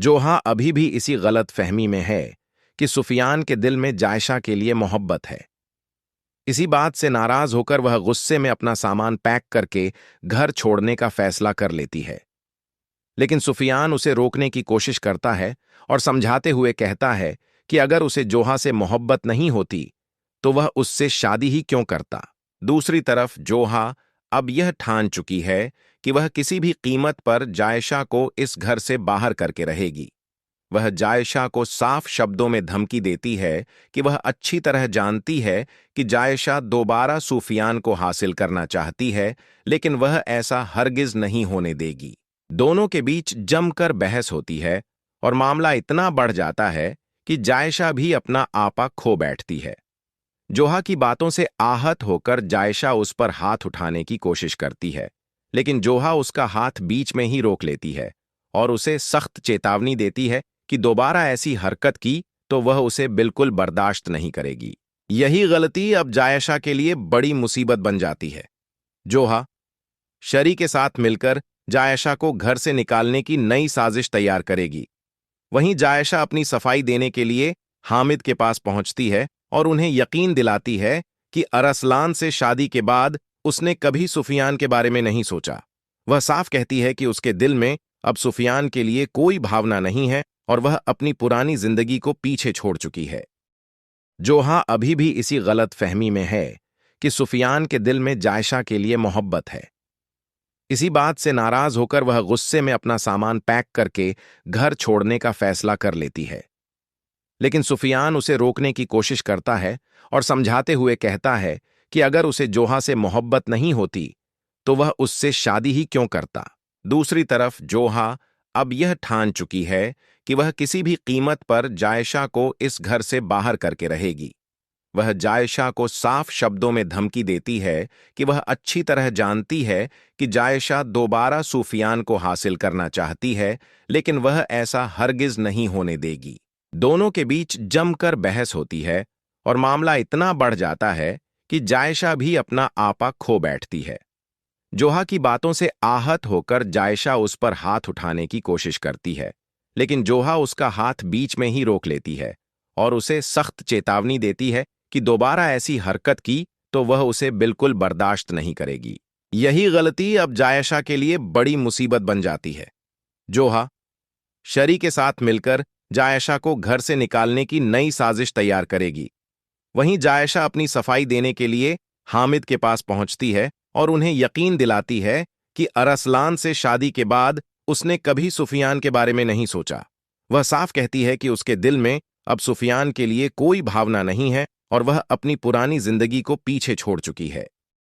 जोहा अभी भी इसी गलत फहमी में है कि सुफियान के दिल में जायशा के लिए मोहब्बत है। इसी बात से नाराज होकर वह गुस्से में अपना सामान पैक करके घर छोड़ने का फैसला कर लेती है। लेकिन सुफियान उसे रोकने की कोशिश करता है और समझाते हुए कहता है कि अगर उसे जोहा से मोहब्बत नहीं होती तो वह उससे शादी ही क्यों करता। दूसरी तरफ जोहा अब यह ठान चुकी है कि वह किसी भी कीमत पर जायशा को इस घर से बाहर करके रहेगी। वह जायशा को साफ शब्दों में धमकी देती है कि वह अच्छी तरह जानती है कि जायशा दोबारा सुफियान को हासिल करना चाहती है, लेकिन वह ऐसा हरगिज नहीं होने देगी। दोनों के बीच जमकर बहस होती है और मामला इतना बढ़ जाता है कि जायशा भी अपना आपा खो बैठती है। जोहा की बातों से आहत होकर जायशा उस पर हाथ उठाने की कोशिश करती है, लेकिन जोहा उसका हाथ बीच में ही रोक लेती है और उसे सख्त चेतावनी देती है कि दोबारा ऐसी हरकत की तो वह उसे बिल्कुल बर्दाश्त नहीं करेगी। यही गलती अब जायशा के लिए बड़ी मुसीबत बन जाती है। जोहा शरी के साथ मिलकर जायशा को घर से निकालने की नई साजिश तैयार करेगी। वहीं जायशा अपनी सफाई देने के लिए हामिद के पास पहुंचती है और उन्हें यकीन दिलाती है कि अरसलान से शादी के बाद उसने कभी सुफियान के बारे में नहीं सोचा। वह साफ कहती है कि उसके दिल में अब सुफियान के लिए कोई भावना नहीं है और वह अपनी पुरानी जिंदगी को पीछे छोड़ चुकी है। जोहा अभी भी इसी गलत फहमी में है कि सुफियान के दिल में जायशा के लिए मोहब्बत है। इसी बात से नाराज होकर वह गुस्से में अपना सामान पैक करके घर छोड़ने का फैसला कर लेती है। लेकिन सुफियान उसे रोकने की कोशिश करता है और समझाते हुए कहता है कि अगर उसे जोहा से मोहब्बत नहीं होती तो वह उससे शादी ही क्यों करता। दूसरी तरफ जोहा अब यह ठान चुकी है कि वह किसी भी कीमत पर जायशा को इस घर से बाहर करके रहेगी। वह जायशा को साफ शब्दों में धमकी देती है कि वह अच्छी तरह जानती है कि जायशा दोबारा सुफियान को हासिल करना चाहती है, लेकिन वह ऐसा हरगिज नहीं होने देगी। दोनों के बीच जमकर बहस होती है और मामला इतना बढ़ जाता है कि जायशा भी अपना आपा खो बैठती है। जोहा की बातों से आहत होकर जायशा उस पर हाथ उठाने की कोशिश करती है, लेकिन जोहा उसका हाथ बीच में ही रोक लेती है और उसे सख्त चेतावनी देती है कि दोबारा ऐसी हरकत की तो वह उसे बिल्कुल बर्दाश्त नहीं करेगी। यही गलती अब जायशा के लिए बड़ी मुसीबत बन जाती है। जोहा शरी के साथ मिलकर जायशा को घर से निकालने की नई साजिश तैयार करेगी। वहीं जायशा अपनी सफाई देने के लिए हामिद के पास पहुंचती है और उन्हें यकीन दिलाती है कि अरसलान से शादी के बाद उसने कभी सुफियान के बारे में नहीं सोचा। वह साफ कहती है कि उसके दिल में अब सुफियान के लिए कोई भावना नहीं है और वह अपनी पुरानी जिंदगी को पीछे छोड़ चुकी है।